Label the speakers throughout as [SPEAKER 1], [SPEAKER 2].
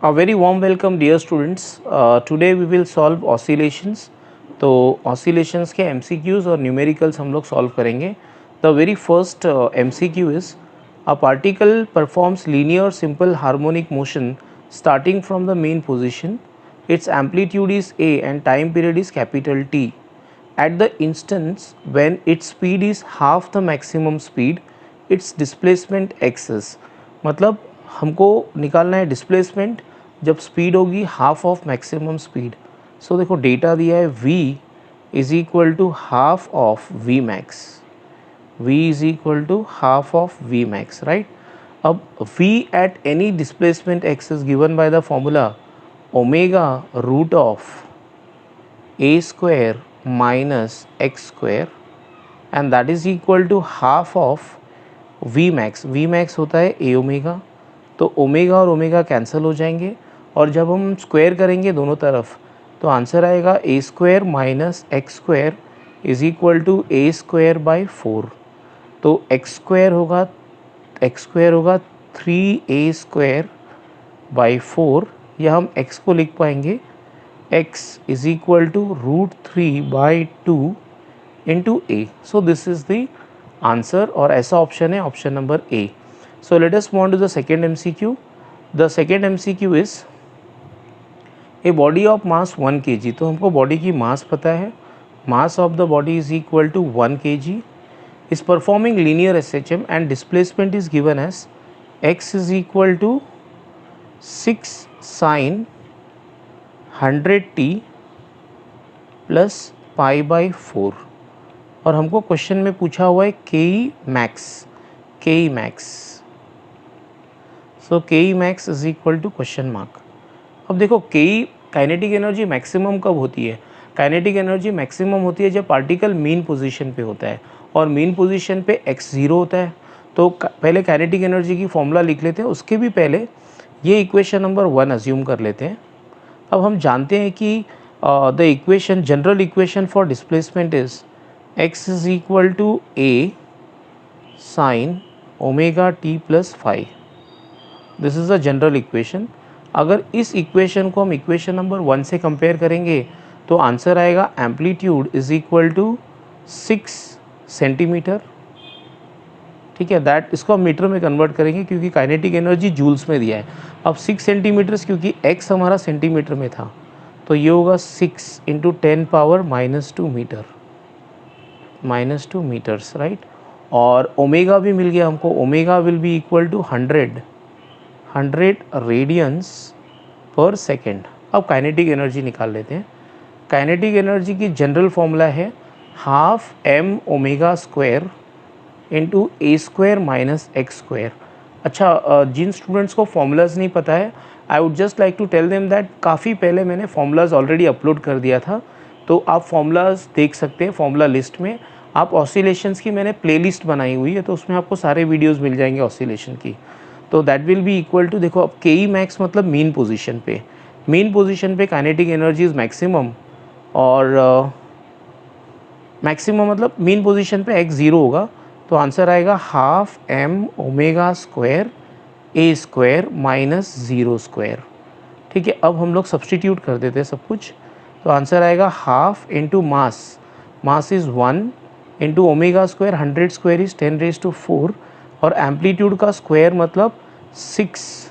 [SPEAKER 1] A very warm welcome dear students. Today we will solve oscillations. तो oscillations के MCQs और numericals हम लोग solve करेंगे. The very first MCQ is a particle performs linear simple harmonic motion starting from the main position. Its amplitude is A and time period is capital T. At the instance when its speed is half the maximum speed, its displacement x is. मतलब हमको निकालना है displacement जब speed होगी half of maximum speed. So देखो data दिया है v is equal to half of v max. v is equal to half of v max, right. अब v at any displacement x is given by the formula omega root of a square minus x square and that is equal to half of v max. v max होता है a omega, तो omega और omega cancel हो जाएंगे और जब हम square करेंगे दोनों तरफ तो आंसर आएगा a square minus x square is equal to a square by 4. तो एक्स स्क्वायर होगा 3a स्क्वायर बाई 4, या हम x को लिख पाएंगे x is equal to root 3 by 2 into a. So this is the answer और ऐसा ऑप्शन है option number A. So let us move on to the second MCQ. The second MCQ is a body of mass 1 kg. तो हमको body की mass पता है. Mass of the body is equal to 1 kg. Is performing linear SHM and displacement is given as x is equal to 6 sin 100t plus pi by 4. और हमको question में पूछा हुआ है के E max. So K E max is equal to question mark. अब देखो के ई काइनेटिक एनर्जी मैक्सिमम कब होती है. काइनेटिक एनर्जी मैक्सिमम होती है जब पार्टिकल मीन पोजीशन पे होता है और मीन पोजीशन पे x ज़ीरो होता है. तो पहले काइनेटिक एनर्जी की फॉर्मूला लिख लेते हैं, उसके भी पहले ये इक्वेशन नंबर 1 अज्यूम कर लेते हैं. अब हम जानते हैं कि the equation general equation for displacement is x is equal to a sine omega t plus 5. This is a general equation. अगर इस इक्वेशन को हम इक्वेशन नंबर 1 से कंपेयर करेंगे तो आंसर आएगा amplitude is equal to 6 centimetre. ठीक है, दैट इसको हम मीटर में कन्वर्ट करेंगे क्योंकि काइनेटिक एनर्जी जूल्स में दिया है. अब 6 सेंटीमीटर्स क्योंकि x हमारा सेंटीमीटर में था तो ये होगा 6 into 10 power -2 meter, -2 meters, right. और ओमेगा भी मिल गया हमको. Omega will be equal to 100 radians per second. अब काइनेटिक एनर्जी निकाल लेते हैं. काइनेटिक एनर्जी की जनरल फॉर्मूला है half m omega square into A square minus x square. अच्छा, जिन स्टूडेंट्स को फॉर्मूलाज नहीं पता है I would just like to tell them that काफ़ी पहले मैंने फॉर्मूलाज ऑलरेडी अपलोड कर दिया था, तो आप फॉर्मूलाज देख सकते हैं. फॉर्मूला लिस्ट में आप ऑसिलेशंस की मैंने प्लेलिस्ट बनाई हुई है, तो उसमें आपको सारे वीडियोस मिल जाएंगे ऑसिलेशन की. तो that will be equal to, देखो अब के ई मैक्स मतलब मीन पोजीशन पे काइनेटिक एनर्जी इज मैक्सिमम और मैक्सिमम मतलब मीन पोजीशन पे x ज़ीरो होगा. तो आंसर आएगा half m omega square a square minus 0 square. ठीक है, अब हम लोग सब्सटीट्यूट कर देते हैं सब कुछ. तो आंसर आएगा half into mass is 1 into omega square 100 square is 10⁻⁴ और एम्पलीट्यूड का स्क्वायर मतलब 6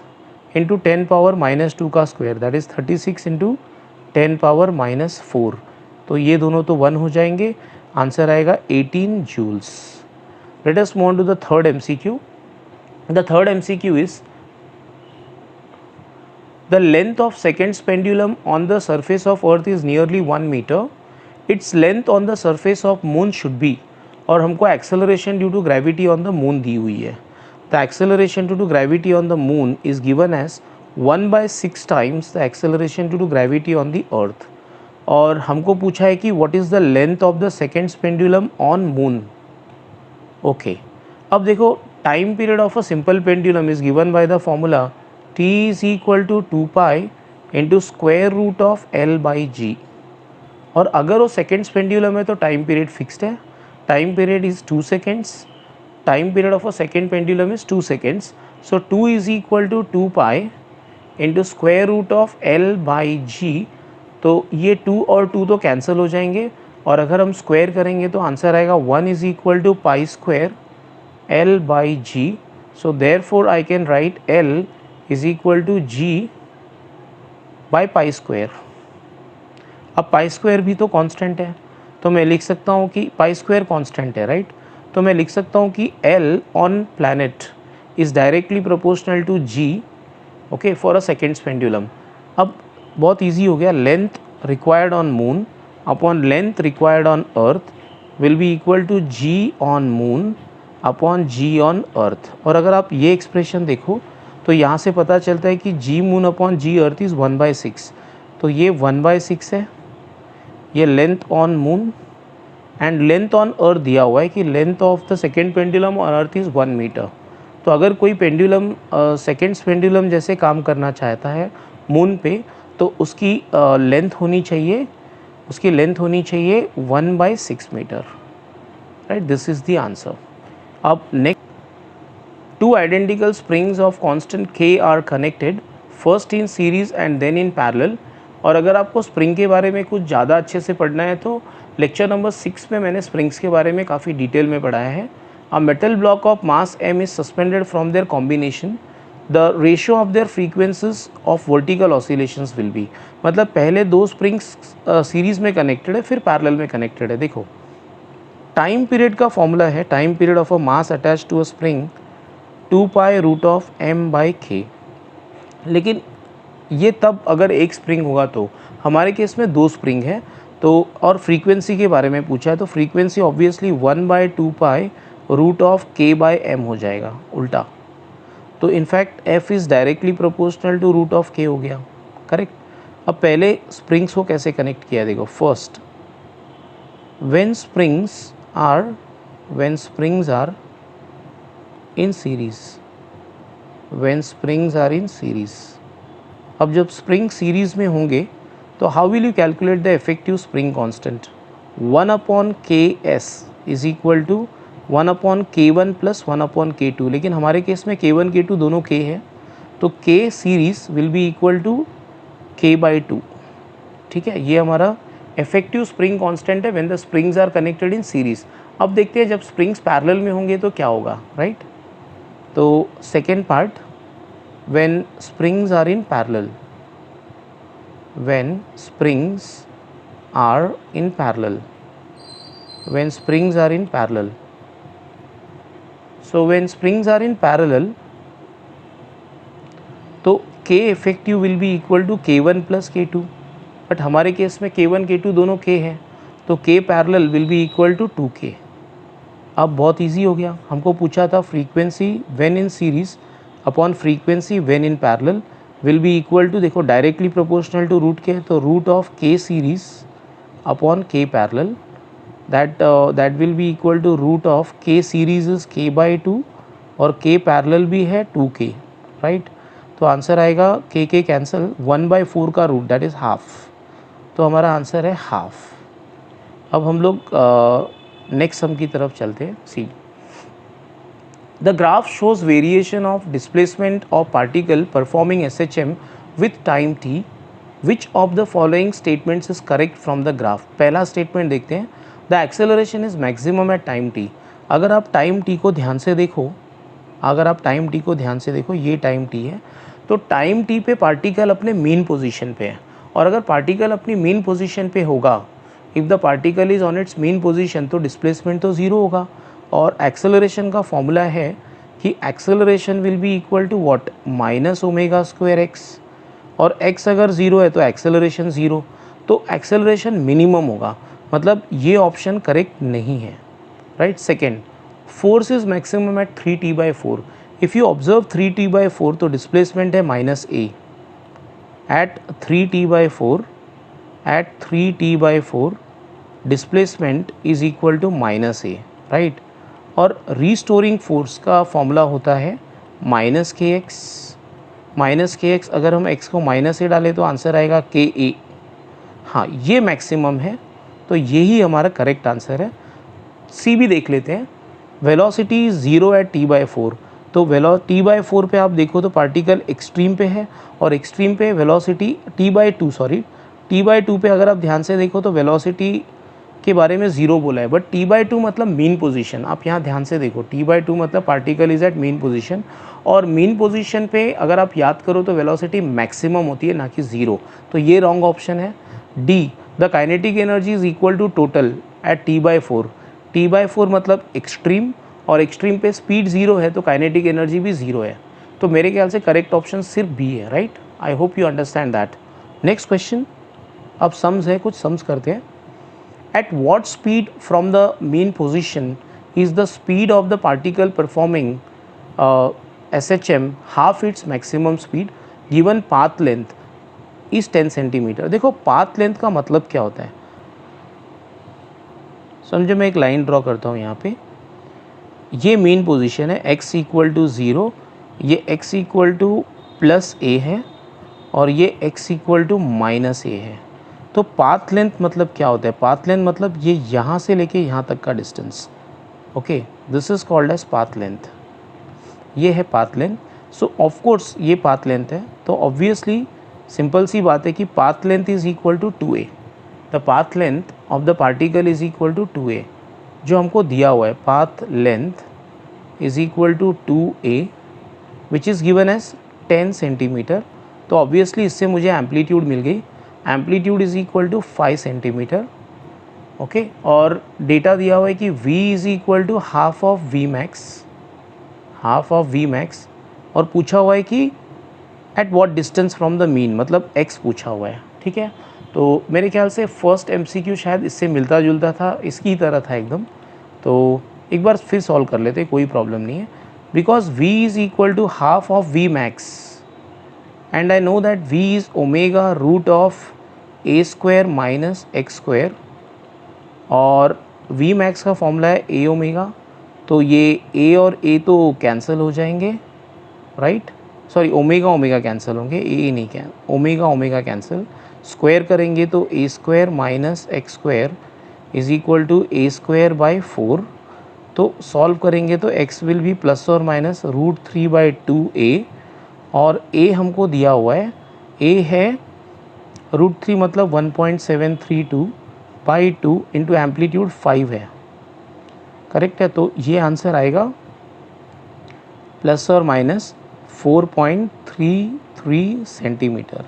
[SPEAKER 1] इंटू 10 पावर -2 का square, that is 36 into 10 power -4. तो ये दोनों तो 1 हो जाएंगे. आंसर आएगा 18 joules. Let us move on to the third MCQ. The third MCQ is the length of seconds pendulum on the surface of earth is nearly 1 meter. Its length on the surface of moon should be. और हमको acceleration due to gravity on the moon दी हुई है. The acceleration due to gravity on the moon is given as 1/6 times the acceleration due to gravity on the Earth. और हमको पूछा है कि what is the length of the seconds pendulum on Moon. Okay, अब देखो time period of a simple pendulum is given by the formula t is equal to 2 pi into square root of L/G. और अगर वो seconds pendulum है तो time period fixed है. Time period is 2 seconds. Time period of a second pendulum is 2 seconds. So 2 is equal to 2 pi into square root of L by g, तो ये 2 और 2 तो कैंसिल हो जाएंगे, और अगर हम स्क्वायर करेंगे तो आंसर आएगा 1 is equal to pi square L by G. So therefore I can write L is equal to G by pi square. अब पाई स्क्वायर भी तो कांस्टेंट है, तो मैं लिख सकता हूँ कि पाई स्क्वायर कांस्टेंट है, राइट. तो मैं लिख सकता हूँ कि L on planet is directly proportional to G, okay, for a seconds pendulum. अब बहुत इजी हो गया. Length required on Moon upon length required on Earth will be equal to G on Moon upon G on Earth. और अगर आप ये expression देखो तो यहाँ से पता चलता है कि G Moon upon G Earth is 1/6. तो ये 1/6 है, ये length on Moon, and length on Earth दिया हुआ है कि length of the second pendulum on Earth is 1 metre. तो अगर कोई पेंडुलम सेकेंड्स पेंडुलम जैसे काम करना चाहता है मून पे, तो उसकी लेंथ होनी चाहिए, 1/6 metre, right. This is the answer. अब next, 2 identical springs of constant K are connected, first in series and then in parallel. और अगर आपको स्प्रिंग के बारे में कुछ ज़्यादा अच्छे से पढ़ना है तो लेक्चर नंबर 6 में मैंने स्प्रिंग्स के बारे में काफ़ी डिटेल में पढ़ाया है. A metal block of mass m is suspended from there combination, the ratio of their frequencies of vertical oscillations will be. मतलब पहले 2 स्प्रिंग्स सीरीज़ में कनेक्टेड है, फिर पैरेलल में कनेक्टेड है. देखो, टाइम पीरियड का फॉर्मूला है time period of a mass attach to a spring 2 pi root of m by k. लेकिन ये तब अगर एक स्प्रिंग होगा, तो हमारे केस में 2 स्प्रिंग है, तो और फ्रीक्वेंसी के बारे में पूछा है, तो frequency obviously 1/2 pi root of k by m हो जाएगा उल्टा. तो in fact f is directly proportional to root of k हो गया, करेक्ट. अब पहले स्प्रिंग्स को कैसे कनेक्ट किया, देखो. First, when springs are in series, when springs are in series. अब जब स्प्रिंग सीरीज में होंगे तो how will you calculate the effective spring constant. 1/ks is equal to 1/k1 plus 1/k2. लेकिन हमारे केस में k1 k2 दोनों k है, तो k series will be equal to k/2. ठीक है, ये हमारा इफेक्टिव स्प्रिंग कांस्टेंट है when the springs are connected in series. अब देखते हैं जब स्प्रिंग्स पैरेलल में होंगे तो क्या होगा, राइट. तो second part, when springs are in parallel, when springs are in parallel, when springs are in parallel. So when springs are in parallel, तो k effective will be equal to k1 plus k2, but हमारे case में k1 k2 दोनों k है, तो k parallel will be equal to 2k. अब बहुत easy हो गया. हमको पूछा था frequency when in series upon frequency when in parallel will be equal to, देखो directly proportional to root K, तो root of K series upon K parallel, that will be equal to root of K series is k/2 और के parallel भी है 2k, right. तो answer आएगा के cancel, 1/4 का रूट दैट इज़ हाफ, तो हमारा आंसर है हाफ. अब हम लोग नेक्स्ट सम की तरफ चलते हैं. सी, the graph shows variation of displacement of particle performing SHM with time t. Which of the following statements is correct from the graph? पहला स्टेटमेंट देखते हैं. The acceleration is maximum at time t. अगर आप time t को ध्यान से देखो, ये टाइम t है, तो टाइम t पे पार्टिकल अपने मीन पोजीशन पे है. और अगर पार्टिकल अपनी मीन पोजीशन पे होगा, if the particle is on its mean position, तो डिस्प्लेसमेंट तो ज़ीरो होगा. और एक्सेलरेशन का फॉर्मूला है कि acceleration will be equal to what, -ω²x, और x अगर ज़ीरो है तो एक्सेलरेशन ज़ीरो, तो एक्सेलरेशन मिनिमम होगा. मतलब ये ऑप्शन करेक्ट नहीं है, right. Second, force is maximum at 3t/4. If you observe 3t/4, तो डिस्प्लेसमेंट है -a. At 3t/4 displacement is equal to -a, right. और रीस्टोरिंग फोर्स का फॉर्मूला होता है -kx. अगर हम x को -a डालें तो आंसर आएगा ka. हाँ, ये मैक्सिमम है, तो यही हमारा करेक्ट आंसर है. सी भी देख लेते हैं. वेलोसिटी 0 एट t/4, तो t/4 पे आप देखो तो पार्टिकल एक्सट्रीम पे है और एक्सट्रीम पे वेलोसिटी t/2 पे अगर आप ध्यान से देखो तो वेलोसिटी के बारे में 0 बोला है, बट t/2 मतलब मीन पोजीशन। आप यहाँ ध्यान से देखो, t/2 मतलब particle is at mean position, और मीन पोजीशन पे अगर आप याद करो तो वेलोसिटी मैक्सिमम होती है, ना कि 0। तो ये रॉन्ग ऑप्शन है। D, the kinetic energy is equal to total at t/4। t/4 मतलब एक्सट्रीम, और एक्सट्रीम पे स्पीड 0 है तो काइनेटिक एनर्जी भी 0 है। तो मेरे ख्याल से करेक्ट ऑप्शन सिर्फ बी है, right. I hope you understand that. Next question, अब सम्स है, कुछ सम्स करते हैं। At what speed from the mean position is the speed of the particle performing SHM half its maximum speed given path length is 10 centimetre. देखो path length का मतलब क्या होता है, समझो मैं एक लाइन ड्रॉ करता हूँ यहाँ पे। ये मेन पोजीशन है, x इक्वल टू 0, ये x equal to plus a है, और ये x equal to minus a है। तो पाथ लेंथ मतलब क्या होता है, पाथ लेंथ मतलब ये यहाँ से लेके यहाँ तक का distance. Okay, this is called as path length. ये है path length. So of course ये पाथ लेंथ है, तो ऑब्वियसली सिंपल सी बात है कि path length is equal to 2a। The path length of the particle is equal to 2a, जो हमको दिया हुआ है। Path length is equal to 2a which is given as 10 centimetre. तो ऑब्वियसली इससे मुझे एम्पलीट्यूड मिल गई, amplitude is equal to 5 centimetre. Okay, और डेटा दिया हुआ है कि v is equal to half of V max, और पूछा हुआ है कि at what distance from the mean, मतलब x पूछा हुआ है। ठीक है, तो मेरे ख्याल से फर्स्ट MCQ शायद इससे मिलता जुलता था, इसकी तरह था एकदम। तो एक बार फिर सॉल्व कर लेते, कोई प्रॉब्लम नहीं है। Because v is equal to half of V max, and I know that v is omega root of a square minus x square, और v max का फॉर्मूला है a ओमेगा। तो ये a और a तो cancel हो जाएंगे, right. Sorry, omega omega cancel होंगे, a नहीं, क्या ओमेगा ओमेगा कैंसिल, स्क्वायर करेंगे तो a square minus x square is equal to a square by 4। तो सॉल्व करेंगे तो x विल बी प्लस और माइनस √3/2a, और a हमको दिया हुआ है, a है √3 मतलब 1.732/2 इंटू एम्पलीट्यूड 5 है, करेक्ट है। तो ये आंसर आएगा प्लस और माइनस 4.33 सेंटीमीटर।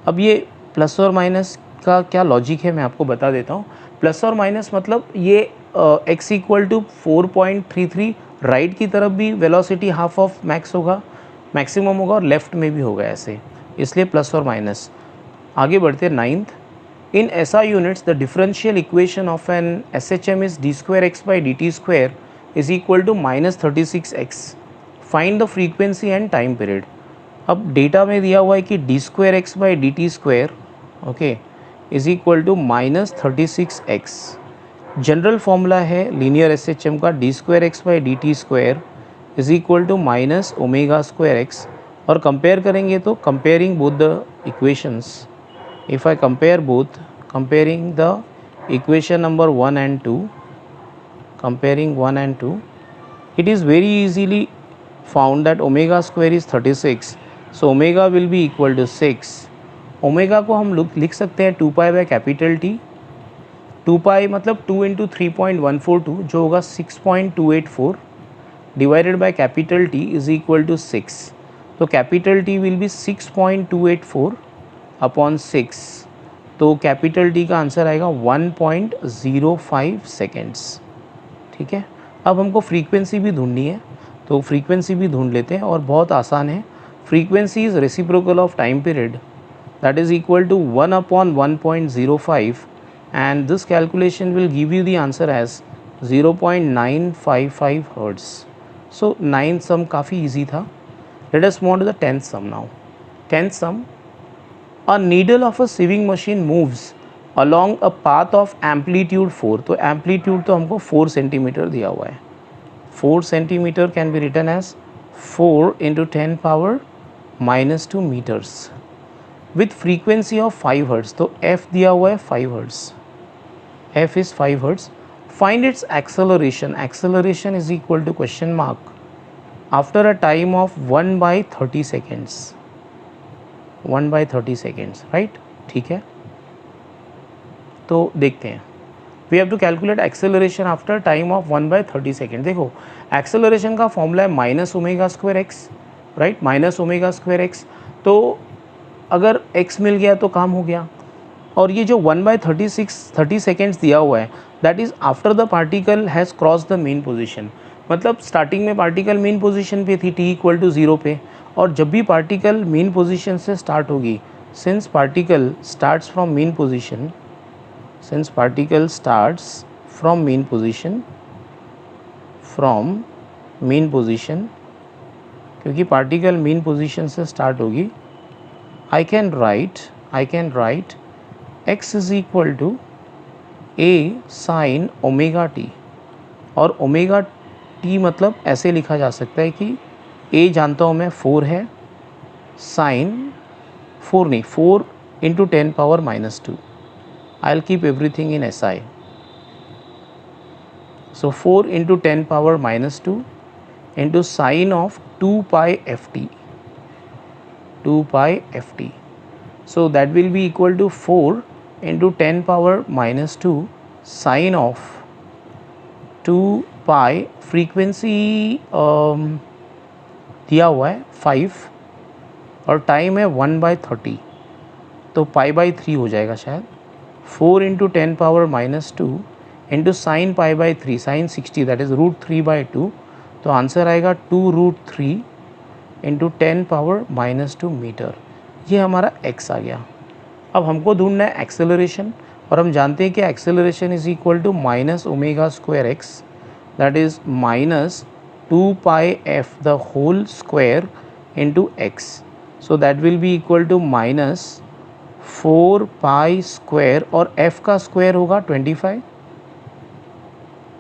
[SPEAKER 1] अब ये प्लस और माइनस का क्या लॉजिक है मैं आपको बता देता हूँ। प्लस और माइनस मतलब ये x इक्वल टू 4.33, राइट की तरफ भी वेलोसिटी हाफ ऑफ मैक्स होगा, मैक्सिमम होगा, और लेफ्ट में भी होगा ऐसे, इसलिए प्लस और माइनस। आगे बढ़ते हैं 9th। In SI units the differential equation of an SHM is d²x/dt² is equal to -36x। Find the frequency and time period. अब डेटा में दिया हुआ है कि d²x/dt² okay is equal to -36x। General formula है linear SHM का d²x/dt² is equal to minus omega square x, और compare करेंगे तो comparing both the equations, if I compare both, comparing the equation number 1 and 2, comparing 1 and 2, it is very easily found that omega square is 36, so omega will be equal to 6। Omega को हम लिख सकते हैं 2π/T। 2π मतलब 2 into 3.142 जो होगा 6.284 divided by capital T is equal to 6। तो capital T will be 6.284 upon 6, तो कैपिटल T का आंसर आएगा 1.05 सेकेंड्स। ठीक है, अब हमको फ्रीक्वेंसी भी ढूंढनी है, तो फ्रीक्वेंसी भी ढूंढ लेते हैं, और बहुत आसान है। Frequency is reciprocal of time period, that is equal to 1/1.05, and this calculation will give you the answer as 0.955 Hz। So 9th sum काफ़ी easy था। Let us move on to the 10th sum now। 10th sum, a needle of a sieving machine moves along a path of amplitude 4। तो amplitude तो हमको 4 centimetre दिया हुआ है। 4 centimetre can be written as 4 into 10 power -2 meters with frequency of 5 Hz। तो f दिया हुआ है 5 Hz, f is 5 Hz। Find its acceleration, acceleration is equal to question mark after a time of 1/30 seconds, 1/30 seconds, right. ठीक है, तो देखते हैं। We have to calculate acceleration after time of 1/30 second. देखो एक्सेलरेशन का फॉर्मूला है -ω²x, right, -ω²x। तो अगर x मिल गया तो काम हो गया। और ये जो 1/30 सेकेंड्स दिया हुआ है, that is after the particle has cross the mean position. मतलब स्टार्टिंग में पार्टिकल मेन पोजीशन पे थी t=0 पे, और जब भी पार्टिकल मेन पोजीशन से स्टार्ट होगी, since particle starts from mean position, since particle starts from mean position, क्योंकि पार्टिकल मेन पोजीशन से स्टार्ट होगी, I can write x is equal to a sin omega t. और omega t मतलब ऐसे लिखा जा सकता है कि a जानता हूँ मैं 4 है, साइन 4 नहीं, 4 × 10⁻²। I'll keep everything in SI. So 4 × 10⁻² into sine of 2 pi ft. 2 pi ft. So that will be equal to 4 × 10⁻² sine of 2 pi, frequency दिया हुआ है 5 और टाइम है 1/30, तो π/3 हो जाएगा शायद। 4 × 10⁻² into sine π/3, sine 60, that is √3/2। तो आंसर आएगा 2√3 × 10⁻² मीटर। ये हमारा x आ गया। अब हमको ढूंढना है एक्सेलरेशन, और हम जानते हैं कि acceleration is equal to -ω²x, that is -2πf the whole square into x। So that will be equal to -4π² और f का स्क्वायर होगा 25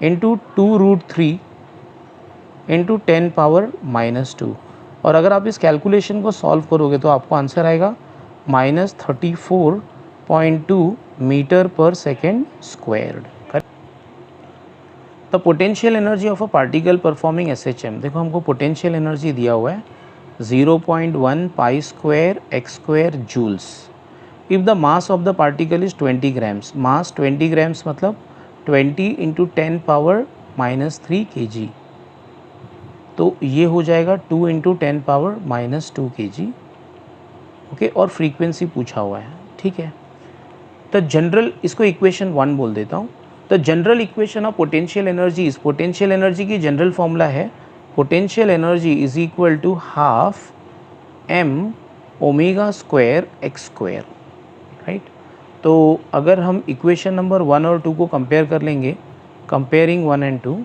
[SPEAKER 1] इंटू 2√3 इंटू 10⁻²। और अगर आप इस कैलकुलेशन को सॉल्व करोगे तो आपको आंसर आएगा -34.2 मीटर पर second squared. The potential energy of a particle performing SHM। देखो हमको पोटेंशियल एनर्जी दिया हुआ है 0.1 π² x² joules. If the mass of the particle is 20 grams, mass 20 grams मतलब 20 × 10⁻³ kg, तो ये हो जाएगा 2 × 10⁻² kg। ओके, और फ्रीक्वेंसी पूछा हुआ है, ठीक है। द जनरल, इसको इक्वेशन 1 बोल देता हूँ। The general equation of potential energy is, potential energy की जनरल फॉर्मूला है potential energy is equal to ½ mω² x², right. तो अगर हम इक्वेशन नंबर 1 और 2 को कंपेयर कर लेंगे, comparing 1 and 2,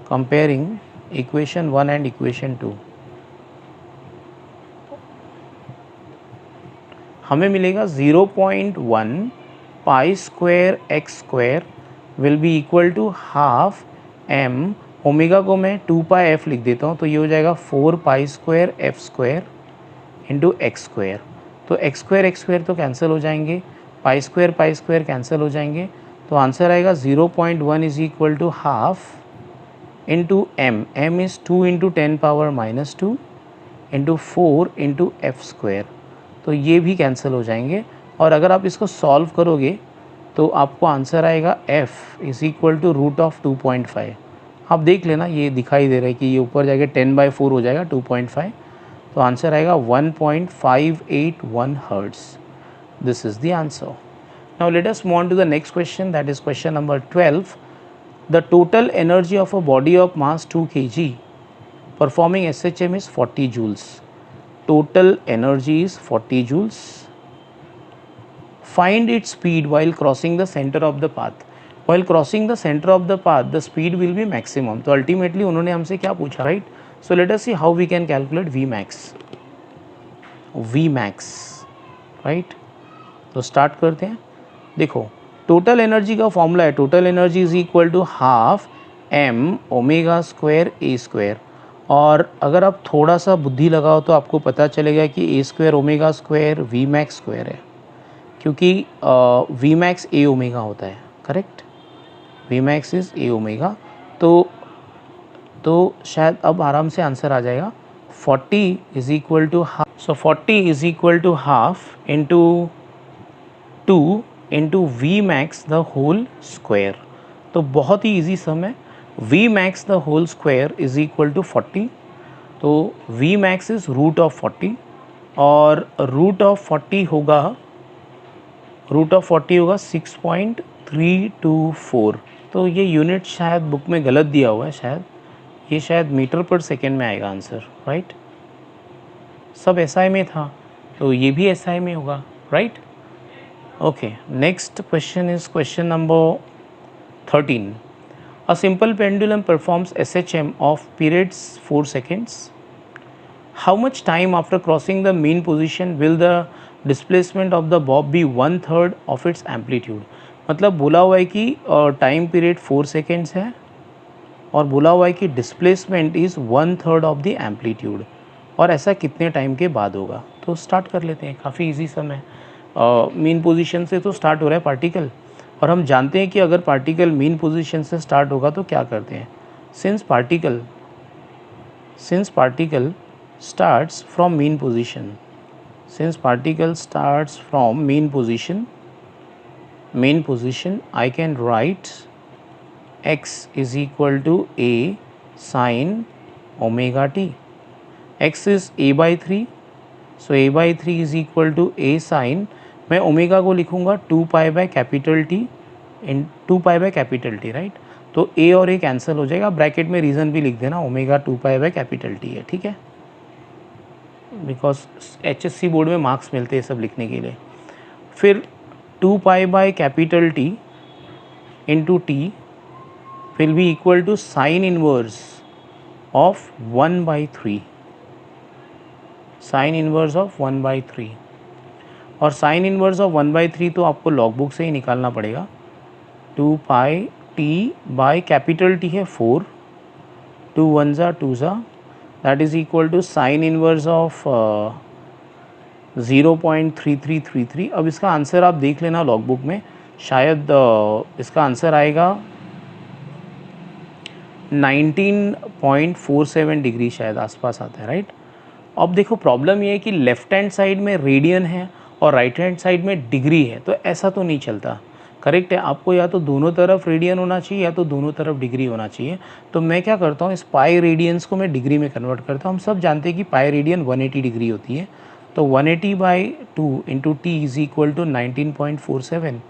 [SPEAKER 1] comparing equation 1 and equation 2, हमें मिलेगा 0.1 π² x² will be equal to ½ m, omega को मैं 2πf लिख देता हूँ, तो ये हो जाएगा 4π² f² इंटू x²। तो x² तो कैंसिल हो जाएंगे, π² कैंसिल हो जाएंगे, तो आंसर आएगा 0.1 is equal to ½ into m, m is 2 × 10⁻² into 4 into f², तो ये भी कैंसिल हो जाएंगे। और अगर आप इसको सॉल्व करोगे तो आपको आंसर आएगा f इज़ इक्वल टू √2.5। आप देख लेना, ये दिखाई दे रहा है कि ये ऊपर जाके 10/4 हो जाएगा 2.5, तो आंसर आएगा 1.581 hertz. This is the answer. Now let us move on to the next question, that is question number 12। The total energy of a body of mass 2 kg performing SHM is 40 joules. Total energy is 40 joules. Find its speed while crossing the center of the path. While crossing the center of the path, the speed will be maximum. तो ultimately उन्होंने हमसे क्या पूछा, right? So let us see how we can calculate Vmax. Vmax, right? तो start करते हैं। देखो total energy का फॉर्मूला है, total energy is equal to ½ mω² a²। और अगर आप थोड़ा सा बुद्धि लगाओ तो आपको पता चलेगा कि a² ω² Vmax² है, क्योंकि Vmax a ω होता है, करेक्ट। Vmax is a ω। तो तो शायद अब आराम से आंसर आ जाएगा 40 is equal to half. So 40 is equal to half into 2 into V max the whole square. तो बहुत ही ईजी सम है. V max the whole square is equal to 40. तो V max is root of 40 और root of 40 होगा 6.324. तो ये unit शायद बुक में गलत दिया हुआ है, शायद ये शायद मीटर पर सेकेंड में आएगा आंसर, राइट. सब एसआई में था तो ये भी एसआई में होगा, right. Okay, next question is question number 13. A simple pendulum performs SHM of periods 4 seconds. How much time after crossing the mean position will the displacement of the bob be 1/3 of its amplitude? मतलब बोला हुआ है कि time period 4 seconds है और बोला हुआ है कि displacement is 1/3 of the amplitude, और ऐसा कितने टाइम के बाद होगा. तो स्टार्ट कर लेते हैं. काफ़ी इजी सम है. मीन पोजीशन से तो स्टार्ट हो रहा है पार्टिकल, और हम जानते हैं कि अगर पार्टिकल मीन पोजीशन से स्टार्ट होगा तो क्या करते हैं. Since particle starts from mean position, since particle starts from mean position, I can write x is equal to a sin omega t. x is a by 3, so a by 3 is equal to a sin, मैं omega को लिखूँगा 2 pi by capital T in 2 pi by capital T, right. तो a और a cancel हो जाएगा. Bracket में reason भी लिख देना, omega 2 pi by capital T है, ठीक है, बिकॉज HSC बोर्ड में मार्क्स मिलते हैं सब लिखने के लिए. फिर 2 pi by capital T into T will be equal to sine inverse of 1/3, sine inverse of 1/3. और साइन इनवर्स ऑफ 1/3 तो आपको लॉग बुक से ही निकालना पड़ेगा. 2 pi T bye capital T है 4, 2 1 ज़ा 2 ज़ा, that is equal to sin inverse of 0.3333. अब इसका आंसर आप देख लेना लॉग बुक में, शायद इसका आंसर आएगा 19.47 डिग्री, शायद आसपास आता है, राइट. अब देखो प्रॉब्लम ये है कि लेफ्ट हैंड साइड में रेडियन है और राइट हैंड साइड में डिग्री है, तो ऐसा तो नहीं चलता. करेक्ट है, आपको या तो दोनों तरफ रेडियन होना चाहिए या तो दोनों तरफ डिग्री होना चाहिए. तो मैं क्या करता हूँ, इस पाई रेडियंस को मैं डिग्री में कन्वर्ट करता हूँ. हम सब जानते हैं कि पाई रेडियन 180 डिग्री होती है. तो 180/2 into T is equal to 19.47.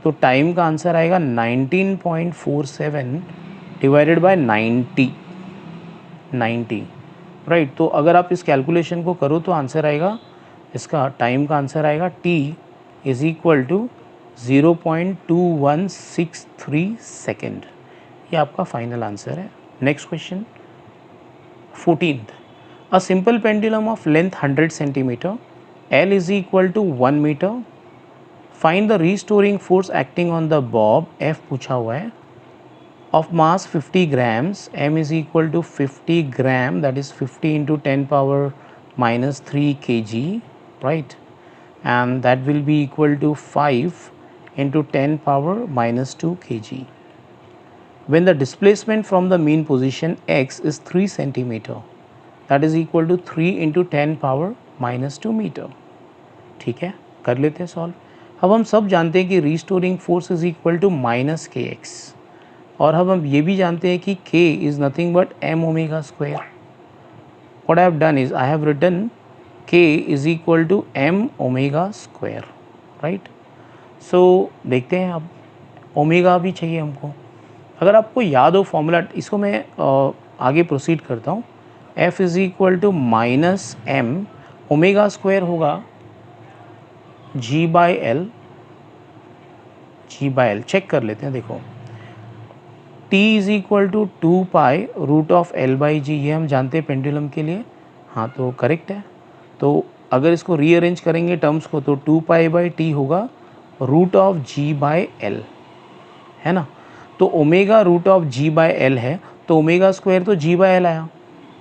[SPEAKER 1] तो टाइम का आंसर आएगा 19.47 डिवाइडेड बाय 90, राइट. तो अगर आप इस कैलकुलेशन को करो तो आंसर आएगा, इसका टाइम का आंसर आएगा T is equal to 0.2163 second. ये आपका फाइनल आंसर है. Next question 14th. A simple pendulum of length 100 centimetre, L is equal to 1 metre. Find the restoring force acting on the bob, F पूछा हुआ है, of mass 50 grams, M is equal to 50 gram, that is 50 into 10 power minus 3 kg, right. And that will be equal to 5 into 10 power minus 2 kg. When the displacement from the mean position x is 3 centimeter, that is equal to 3 into 10 power minus 2 meter. ठीक है, कर लेते हैं solve. अब हम सब जानते हैं कि restoring force is equal to minus K X, और अब हम ये भी जानते हैं कि k is nothing but m omega square. What I have done is I have written k is equal to m omega square, right. So देखते हैं, अब ओमेगा भी चाहिए हमको. अगर आपको याद हो फॉर्मूला, इसको मैं आगे प्रोसीड करता हूँ. f is equal to minus m omega square होगा g/l. चेक कर लेते हैं, देखो t is equal to 2 pi root of l/g, ये हम जानते हैं पेंडुलम के लिए. हाँ, तो करेक्ट है. तो अगर इसको रीअरेंज करेंगे टर्म्स को तो 2 पाई बाई टी होगा रूट ऑफ g/l, है ना. तो ओमेगा रूट ऑफ g/l है, तो ओमेगा स्क्वायर तो g/l आया,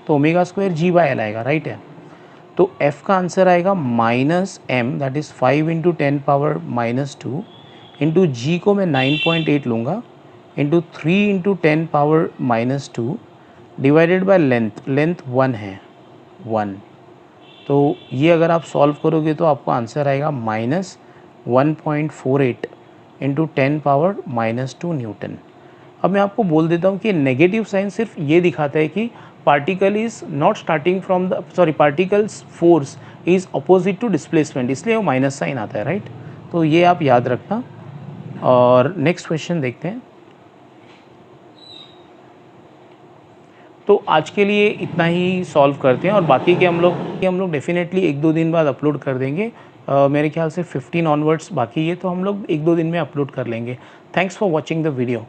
[SPEAKER 1] तो ओमेगा स्क्वायर g/l आएगा, राइट है. तो f का आंसर आएगा minus m, that is 5 into 10 power minus 2 into g को मैं 9.8 लूँगा into 3 into 10 power minus 2, divided by length, length 1 है 1, तो ये अगर आप सॉल्व करोगे तो आपको आंसर आएगा -1.48 इंटू 10⁻⁻2 न्यूटन। अब मैं आपको बोल देता हूँ कि नेगेटिव साइन सिर्फ ये दिखाता है कि particle is not starting from the particles force is opposite to displacement, इसलिए वो माइनस साइन आता है, राइट। तो ये आप याद रखना। और नेक्स्ट क्वेश्चन देखते हैं। तो आज के लिए इतना ही सॉल्व करते हैं और बाकी के हम लोग डेफिनेटली 1-2 दिन बाद अपलोड कर देंगे। मेरे ख्याल से 15 ऑनवर्ड्स बाकी है, तो हम लोग 1-2 दिन में अपलोड कर लेंगे। Thanks for watching the video.